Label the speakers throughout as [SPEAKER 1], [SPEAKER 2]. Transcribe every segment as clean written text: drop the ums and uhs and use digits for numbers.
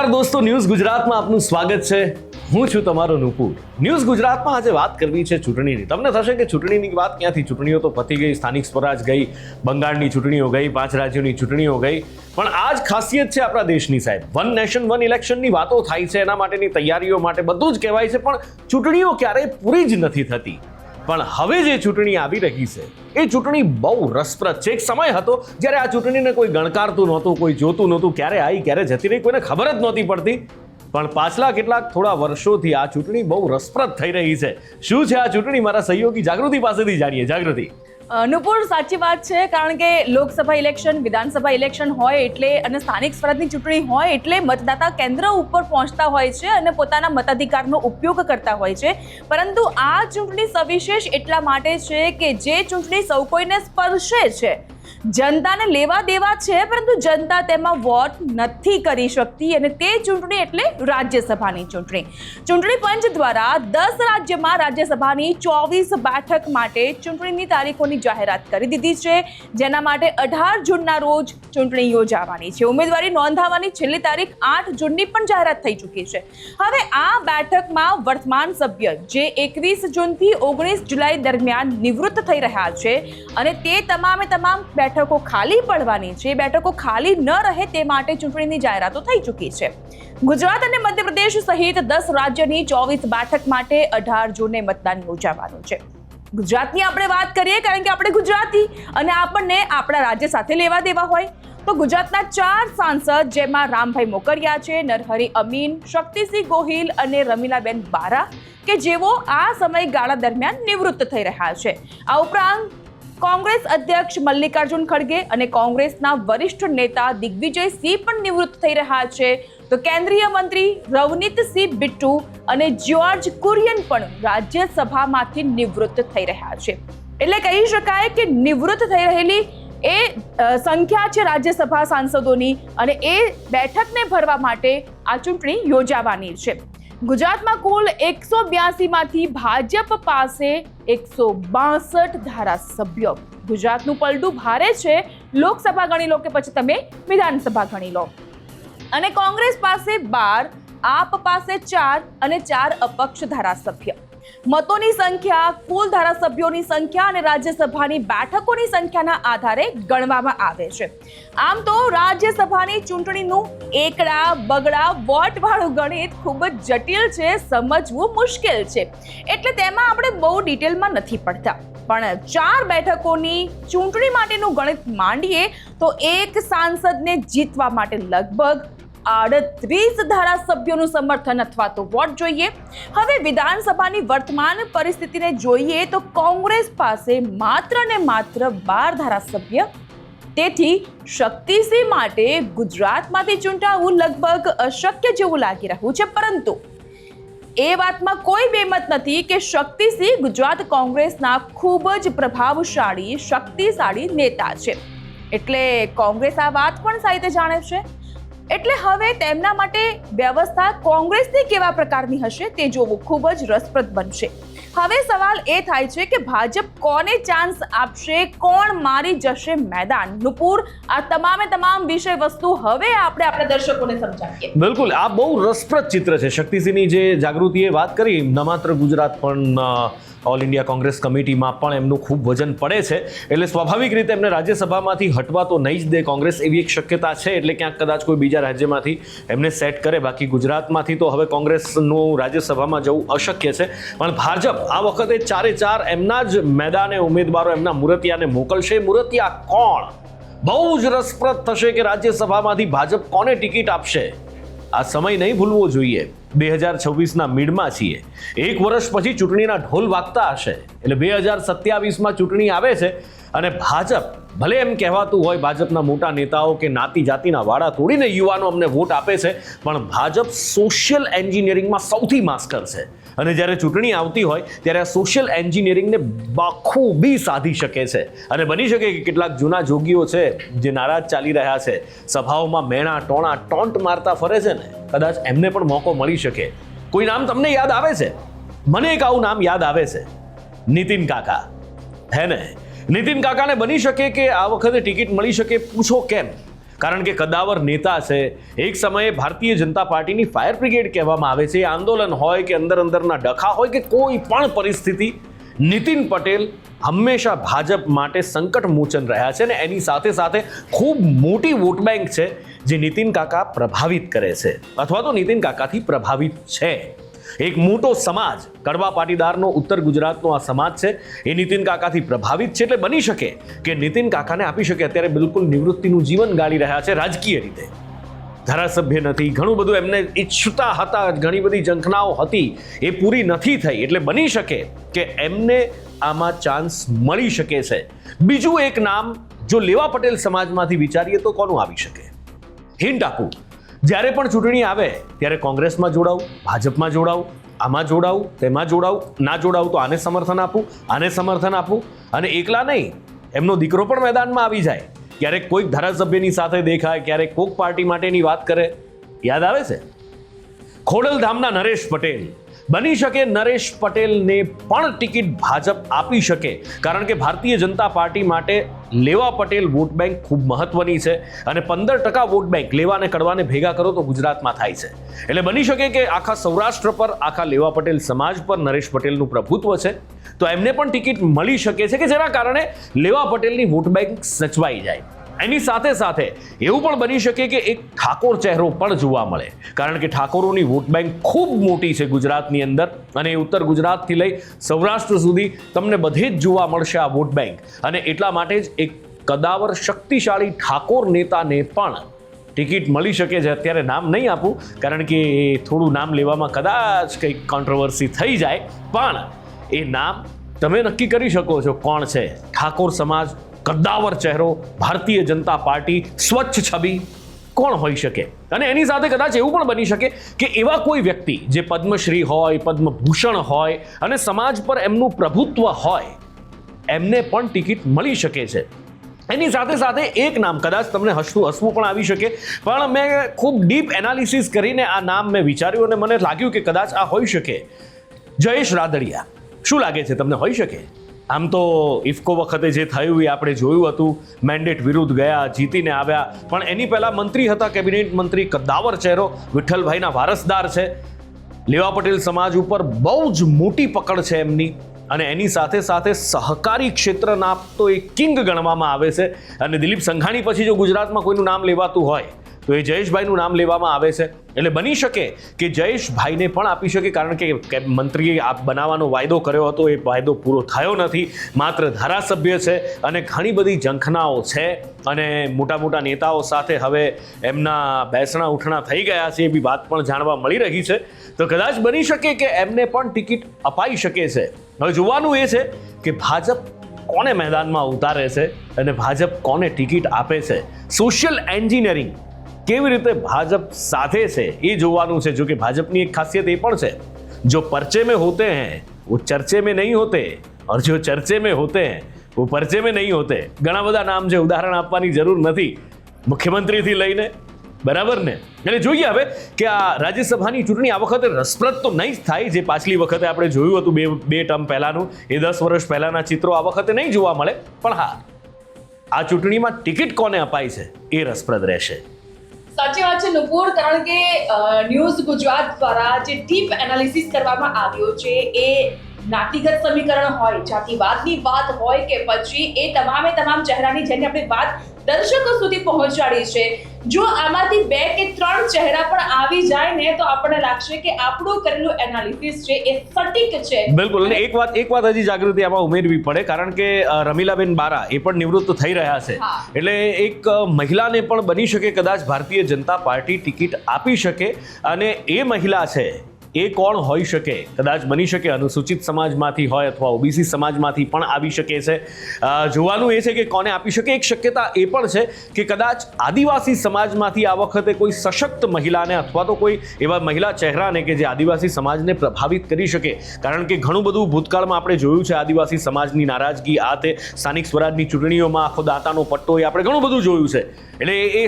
[SPEAKER 1] નમસ્કાર દોસ્તો, ન્યૂઝ ગુજરાતમાં આપનું સ્વાગત છે. હું છું તમારો નુપુર. ન્યૂઝ ગુજરાતમાં આજે વાત કરવી છે ચૂંટણીની. તમને થશે કે ચૂંટણીની વાત ક્યાંથી? ચૂંટણીઓ તો પતી ગઈ, સ્થાનિક સ્વરાજ ગઈ, બંગાળની ચૂંટણીઓ ગઈ, 5 રાજ્યોની ચૂંટણીઓ ગઈ, પણ આ જ ખાસિયત છે આપણા દેશની સાહેબ. વન નેશન વન ઇલેક્શનની વાતો થાય છે, એના માટેની તૈયારીઓ માટે બધું જ કહેવાય છે, પણ ચૂંટણીઓ ક્યારેય પૂરી જ નથી થતી. પણ હવે જે ચૂંટણી આવી રહી છે એ ચૂંટણી બહુ રસપ્રદ છે. એક સમય હતો જ્યારે આ ચૂંટણીને કોઈ ગણકારતું નહોતું, કોઈ જોતું નહોતું, ક્યારે આવી ક્યારે જતી રહી કોઈને ખબર જ નહોતી પડતી. પણ પાછલા કેટલાક થોડા વર્ષોથી આ ચૂંટણી બહુ રસપ્રદ થઈ રહી છે. શું છે આ ચૂંટણી? મારા સહયોગી જાગૃતિ પાસેથી જાણીએ. જાગૃતિ.
[SPEAKER 2] નુપુર, સાચી વાત છે, કારણ કે લોકસભા ઇલેક્શન, વિધાનસભા ઇલેક્શન હોય એટલે અને સ્થાનિક સ્વરાજની ચૂંટણી હોય એટલે મતદાતા કેન્દ્ર ઉપર પહોંચતા હોય છે અને પોતાના મતાધિકારનો ઉપયોગ કરતા હોય છે. પરંતુ આ ચૂંટણી સવિશેષ એટલા માટે છે કે જે ચૂંટણી સૌ કોઈને સ્પર્શે છે, જનતાને લેવા દેવા છે, પરંતુ જનતા તેમાં વોટ નથી કરી શકતી, અને તે ચૂંટણી એટલે રાજ્યસભાની ચૂંટણી. ચૂંટણી પંચ દ્વારા 10 રાજ્યમાં રાજ્યસભાની 24 બેઠક માટે ચૂંટણીની તારીખોની જાહેરાત કરી દીધી છે, જેના માટે 18 જૂનના રોજ ચૂંટણી યોજાવાની છે. ઉમેદવારી નોંધાવવાની છેલ્લી તારીખ 8 જૂનની પણ જાહેરાત થઈ ચૂકી છે. હવે આ બેઠકમાં વર્તમાન સભ્ય જે 21 જૂનથી 19 જુલાઈ દરમિયાન નિવૃત્ત થઈ રહ્યા છે, અને તે તમામે તમામ બેઠકો ખાલી પડવાની છે. બેઠકો ખાલી ન રહે તે માટે ચૂંટણીની જાહેરાતો થઈ ચૂકી છે. ગુજરાત અને મધ્યપ્રદેશ સહિત 10 રાજ્યની 24 બેઠક માટે 18 જૂને મતદાન યોજાવાનું છે. ગુજરાતની આપણે વાત કરીએ, કારણ કે આપણે ગુજરાતી અને આપણને આપણા રાજ્ય સાથે લેવા દેવા હોય, તો ગુજરાતના 4 સાંસદ, જેમાં રામભાઈ મોકરિયા છે, નરહરી અમીન, શક્તિસિંહ ગોહિલ અને રમીલાબેન બારા, કે જેઓ આ સમયગાળા દરમિયાન નિવૃત્ત થઈ રહ્યા છે. આ ઉપરાંત કોંગ્રેસ અધ્યક્ષ મલ્લિકાર્જુન ખડગે અને કોંગ્રેસના વરિષ્ઠ નેતા દિગ્વિજયસિંહ પણ નિવૃત્ત થઈ રહ્યા છે. તો કેન્દ્રીય મંત્રી રવનીતસિંહ બિટ્ટુ અને જ્યોર્જ કુરિયન પણ રાજ્યસભામાંથી નિવૃત્ત થઈ રહ્યા છે. એટલે કહી શકાય કે નિવૃત્ત થઈ રહેલી એ સંખ્યા છે રાજ્યસભા સાંસદોની, અને એ બેઠકને ભરવા માટે આ ચૂંટણી યોજાવાની છે. ગુજરાતમાં કુલ 182 માંથી ભાજપ પાસે 162 ધારાસભ્યો. ગુજરાતનું પલડું ભારે છે. લોકસભા ગણી લો કે પછી તમે વિધાનસભા ગણી લો. અને કોંગ્રેસ પાસે 12, આપ પાસે 4 અને 4 અપક્ષ ધારાસભ્ય. મતોની સંખ્યા, કુલ ધારાસભ્યોની સંખ્યા અને રાજ્યસભાની બેઠકોની સંખ્યાના આધારે ગણવામાં આવે છે. આમ તો રાજ્યસભાની ચૂંટણીનું એકડા બગડા વોટવાળું ગણિત ખૂબ જ જટિલ છે, સમજવું મુશ્કેલ છે, એટલે તેમાં આપણે બહુ ડિટેલમાં નથી પડતા. પણ 4 બેઠકોની ચૂંટણી માટેનું ગણિત માંડીએ તો એક સાંસદને જીતવા માટે લગભગ 38 ધારાસભ્યોનું સમર્થન અથવા તો વોટ જોઈએ. હવે વિધાનસભાની વર્તમાન પરિસ્થિતિને જોઈએ તો કોંગ્રેસ પાસે માત્ર ને માત્ર 12 ધારાસભ્ય. તેથી શક્તિસિંહ માટે ગુજરાતમાંથી ચૂંટાવું લગભગ અશક્ય જેવું લાગી રહ્યું છે. પરંતુ એ વાતમાં કોઈ બેમત નથી કે શક્તિસિંહ ગુજરાત કોંગ્રેસના ખૂબ જ પ્રભાવશાળી, શક્તિશાળી નેતા છે. એટલે કોંગ્રેસ આ વાત પણ સાહિત્ય જાણે છે. એટલે હવે તેમના માટે વ્યવસ્થા કોંગ્રેસની કેવા પ્રકારની હશે તે જોવું ખૂબ જ રસપ્રદ બનશે. હવે સવાલ એ થાય છે કે ભાજપ કોને ચાન્સ આપશે, કોણ મારી જશે મેદાન? નુપુર, આ તમામ વિષય વસ્તુ હવે આપણે આપણા દર્શકોને સમજાવીએ.
[SPEAKER 1] બિલકુલ, આ બહુ રસપ્રદ ચિત્ર છે. શક્તિસિંહની જે જાગૃતિએ વાત કરી, ન માત્ર ગુજરાત પણ ઓલ ઇન્ડિયા કોંગ્રેસ કમિટીમાં પણ એમનું ખૂબ વજન પડે છે, એટલે સ્વાભાવિક રીતે એમને રાજ્યસભામાંથી હટવા તો નહીં જ દે કોંગ્રેસ, એવી એક શક્યતા છે. એટલે ક્યાંક કદાચ કોઈ બીજા રાજ્યમાંથી એમને સેટ કરે. બાકી ગુજરાતમાંથી તો હવે કોંગ્રેસનું રાજ્યસભામાં જવું અશક્ય છે. પણ ભાજપ આ વખતે 4 એમના જ મેદાને ઉમેદવારો, એમના મુરતિયાને મોકલશે. મુરતિયા કોણ? બહુ જ રસપ્રદ થશે કે રાજ્યસભામાંથી ભાજપ કોને ટિકિટ આપશે. આ સમય નહીં ભૂલવો જોઈએ. 2026ના મીડમાં છીએ. 1 વર્ષ પછી ચૂંટણીના ઢોલ વાગતા હશે. એટલે 2027માં ચૂંટણી આવે છે, અને ભાજપ ભલે એમ કહેવાતું હોય ભાજપના મોટા નેતાઓ કે નાતી જાતિના વાડા તોડીને યુવાનો અમને વોટ આપે છે, પણ ભાજપ સોશિયલ એન્જિનિયરિંગમાં સૌથી માસ્ટર છે. અને જ્યારે ચૂંટણી આવતી હોય ત્યારે આ સોશિયલ એન્જિનિયરિંગને બખૂબી સાધી શકે છે. અને બની શકે કે કેટલાક જૂના જોગીઓ છે જે નારાજ ચાલી રહ્યા છે, સભાઓમાં મેણા ટોણા ટોન્ટ મારતા ફરે છે ને, કદાચ એમને પણ મોકો મળી શકે. કોઈ નામ તમને યાદ આવે છે? મને એક આવું નામ યાદ આવે છે, નીતિન કાકા. હે ને? નીતિન કાકાને બની શકે કે આ વખતે ટિકિટ મળી શકે. પૂછો કેમ? કારણ કે કદાવર નેતા છે. એક સમયે ભારતીય જનતા પાર્ટીની ફાયર બ્રિગેડ કહેવામાં આવે છે. એ આંદોલન હોય કે અંદરના ડખા હોય કે કોઈ પણ પરિસ્થિતિ, નીતિન પટેલ હંમેશા ભાજપ માટે સંકટ મોચન રહ્યા છે અને એની સાથે સાથે ખૂબ મોટી વોટ બેંક છે જે નીતિન કાકા પ્રભાવિત કરે છે અથવા તો નીતિન કાકાથી પ્રભાવિત છે. એક મોટો સમાજ, કડવા પાટીદારનો ઉત્તર ગુજરાતનો આ સમાજ છે, એ નીતિન કાકાથી પ્રભાવિત છે. એટલે બની શકે કે નીતિન કાકાને આપી શકે અત્યારે બિલકુલ નિવૃત્તિનું જીવન ગાળી રહ્યા છે રાજકીય રીતે. ધારાસભ્ય નથી, ઘણું બધું એમને ઈચ્છતા હતા, ઘણી બધી ઝંખનાઓ હતી, એ પૂરી નથી થઈ. એટલે બની શકે કે એમને આમાં ચાન્સ મળી શકે છે. બીજું એક નામ જો લેવા પટેલ સમાજમાંથી વિચારીએ તો કોનું આવી શકે? હિન્ટ આપું, જ્યારે પણ ચૂંટણી આવે ત્યારે કોંગ્રેસમાં જોડાવું, ભાજપમાં જોડાવું, આમાં જોડાવું, તેમાં જોડાવું, ના જોડાવું તો આને સમર્થન આપું, આને સમર્થન આપું. અને એકલા નહીં, એમનો દીકરો પણ મેદાનમાં આવી જાય. ક્યારેક કોઈક ધારાસભ્યની સાથે દેખાય, ક્યારેક કોઈક પાર્ટી માટેની વાત કરે. યાદ આવે છે ખોડલધામના નરેશ પટેલ. બની શકે નરેશ પટેલને પણ ટિકિટ ભાજપ આપી શકે, કારણ કે ભારતીય જનતા પાર્ટી માટે લેવા પટેલ વોટ બેંક ખૂબ મહત્વની છે અને 15% વોટ બેંક લેવા અને કડવાને ભેગા કરો તો ગુજરાતમાં થાય છે. એટલે બની શકે કે આખા સૌરાષ્ટ્ર પર, આખા લેવા પટેલ સમાજ પર નરેશ પટેલનું પ્રભુત્વ છે, તો એમને પણ ટિકિટ મળી શકે છે કે જેના કારણે લેવા પટેલની વોટ બેંક સચવાઈ જાય. એની સાથે સાથે એવું પણ બની શકે કે એક ઠાકોર ચહેરો પણ જોવા મળે, કારણ કે ઠાકોરોની વોટ બેંક ખૂબ મોટી છે ગુજરાતની અંદર અને એ ઉત્તર ગુજરાતથી લઈ સૌરાષ્ટ્ર સુધી તમને બધે જ જોવા મળશે આ વોટ બેંક. અને એટલા માટે જ એક કદાવર શક્તિશાળી ઠાકોર નેતાને પણ ટિકિટ મળી શકે છે. અત્યારે નામ નહીં આપું કારણ કે થોડું નામ લેવામાં કદાચ કંઈક કોન્ટ્રોવર્સી થઈ જાય, પણ એ નામ તમે નક્કી કરી શકો છો કોણ છે. ઠાકોર સમાજ, કદ્દાવર ચહેરો, ભારતીય જનતા પાર્ટી, સ્વચ્છ છબી, કોણ હોઈ શકે? અને એની સાથે કદાચ એવું પણ બની શકે કે એવા કોઈ વ્યક્તિ જે પદ્મશ્રી હોય, પદ્મભૂષણ હોય અને સમાજ પર એમનું પ્રભુત્વ હોય, એમને પણ ટિકિટ મળી શકે છે. એની સાથે સાથે એક નામ કદાચ તમને હસવું પણ આવી શકે, પણ મેં ખૂબ ડીપ એનાલિસિસ કરીને આ નામ મેં વિચાર્યું અને મને લાગ્યું કે કદાચ આ હોઈ શકે. જયેશ રાદડિયા. શું લાગે છે તમને, હોઈ શકે? આમ તો ઇફકો વખતે જે થયું એ આપણે જોયું હતું, મેન્ડેટ વિરુદ્ધ ગયા, જીતીને આવ્યા, પણ એની પહેલા મંત્રી હતા, કેબિનેટ મંત્રી, કદ્દાવર ચહેરો, વિઠ્ઠલભાઈના વારસદાર છે. લેવા પટેલ સમાજ ઉપર બહુ જ મોટી પકડ છે એમની અને એની સાથે સાથે સહકારી ક્ષેત્રના તો એ કિંગ ગણવામાં આવે છે. અને દિલીપ સંઘાણી પછી જો ગુજરાતમાં કોઈનું નામ લેવાતું હોય તો એ જયેશભાઈનું નામ લેવામાં આવે છે. એટલે બની શકે કે જયેશભાઈને પણ આપી શકે, કારણ કે મંત્રીએ બનાવવાનો વાયદો કર્યો હતો, એ વાયદો પૂરો થયો નથી. માત્ર ધારાસભ્ય છે અને ઘણી બધી ઝંખનાઓ છે અને મોટા મોટા નેતાઓ સાથે હવે એમના બેસણા ઉઠણા થઈ ગયા છે, એવી વાત પણ જાણવા મળી રહી છે. તો કદાચ બની શકે કે એમને પણ ટિકિટ અપાઈ શકે છે. હવે જોવાનું એ છે કે ભાજપ કોને મેદાનમાં ઉતારે છે અને ભાજપ કોને ટિકિટ આપે છે. સોશિયલ એન્જિનિયરિંગ કેવી રીતે ભાજપ સાથે છે એ જોવાનું છે. જો કે ભાજપની એક ખાસિયત એ પણ છે, જો पर्चे में होते हैं वो चर्चे में नहीं होते और जो चर्चे में होते हैं वो पर्चे में नहीं होते. ઘણા બધા નામ છે, ઉદાહરણ આપવાની જરૂર નથી, મુખ્યમંત્રીથી લઈને, બરાબર ને? એટલે જોઈએ હવે કે આ રાજ્યસભાની ચૂંટણી આ વખતે રસપ્રદ તો નહીં જ થાય, જે પાછલી વખતે આપણે જોયું હતું બે ટર્મ પહેલાનું, એ 10 વર્ષ પહેલાના ચિત્રો આ વખતે નહીં જોવા મળે. પણ હા, આ ચૂંટણીમાં ટિકિટ કોને અપાય છે એ રસપ્રદ રહેશે.
[SPEAKER 2] સાચી વાત છે નુપુર, કારણ કે ન્યૂઝ ગુજરાત દ્વારા જે ડીપ એનાલિસિસ કરવામાં આવ્યો છે એ જ્ઞાતિગત સમીકરણ હોય, જાતિવાદની વાત હોય કે પછી એ તમામ ચહેરાની જેની આપણે વાત દર્શકો સુધી પહોંચાડી છે, જો આમાંથી 2 કે 3 ચહેરા પણ આવી જાય ને તો આપણને લાગશે કે આપણું કરેલું એનાલિસિસ છે એ સટીક છે.
[SPEAKER 1] બિલકુલ. અને એક વાત હજી જાગૃતિ આમાં ઉમેરવી પડે, કારણ કે રમીલાબેન બારા એ પણ નિવૃત્ત થઈ રહ્યા છે. એટલે એક મહિલાને પણ બની શકે કદાચ ભારતીય જનતા પાર્ટી ટિકિટ આપી શકે. અને એ મહિલા છે એ કોણ હોઈ શકે? કદાચ બની શકે અનુસૂચિત સમાજમાંથી હોય અથવા ઓબીસી સમાજમાંથી પણ આવી શકે છે. જોવાનું એ છે કે કોને આપી શકે. એક શક્યતા એ પણ છે કે કદાચ આદિવાસી સમાજમાંથી આ વખતે કોઈ સશક્ત મહિલાને અથવા તો કોઈ એવા મહિલા ચહેરાને કે જે આદિવાસી સમાજને પ્રભાવિત કરી શકે, કારણ કે ઘણું બધું ભૂતકાળમાં આપણે જોયું છે, આદિવાસી સમાજની નારાજગી, આ તે સ્થાનિક સ્વરાજની ચૂંટણીઓમાં આખો દાંતાનો પટ્ટો, એ આપણે ઘણું બધું જોયું છે. એટલે એ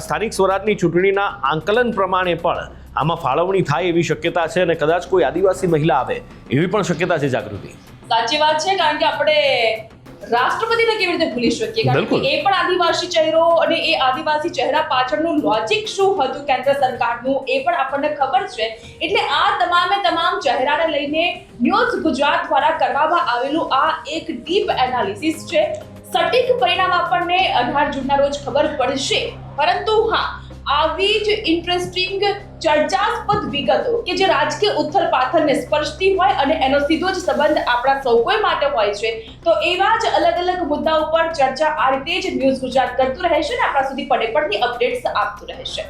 [SPEAKER 1] સ્થાનિક સ્વરાજની ચૂંટણીના આંકલન પ્રમાણે પણ આમાં ફાળવણી થાય એવી શક્યતા છે અને કદાચ કોઈ આદિવાસી મહિલા આવે એવી પણ શક્યતા છે. જાગૃતિ.
[SPEAKER 2] સાચી વાત છે, કારણ કે આપણે રાષ્ટ્રપતિને કેવી રીતે ભૂલી શકીએ? કારણ
[SPEAKER 1] બિલકુલ.
[SPEAKER 2] કે એ પણ આદિવાસી ચહેરો અને એ આદિવાસી ચહેરા પાછળનું લોજિક શું હતું કેન્દ્ર સરકારનું એ પણ આપણને ખબર છે. એટલે આ તમામ ચહેરાને લઈને ન્યૂઝ ગુજરાત દ્વારા કરવામાં આવેલું આ એક ડીપ એનાલિસિસ છે. સટીક પરિણામ આપણને 18 જૂનના રોજ ખબર પડશે, પરંતુ હા, આવી જ ઇન્ટરેસ્ટિંગ ચર્ચાસ્પદ વિગતો કે જે રાજકીય ઉથલપાથલને સ્પર્શતી હોય અને એનો સીધો જ સંબંધ આપણા સૌ કોઈ માટે હોય છે, તો એવા જ અલગ મુદ્દાઓ પર ચર્ચા આ રીતે જ ન્યૂઝ ગુજરાત કરતું રહેશે અને આપણા સુધી પડે પડની અપડેટ્સ આપતું રહેશે.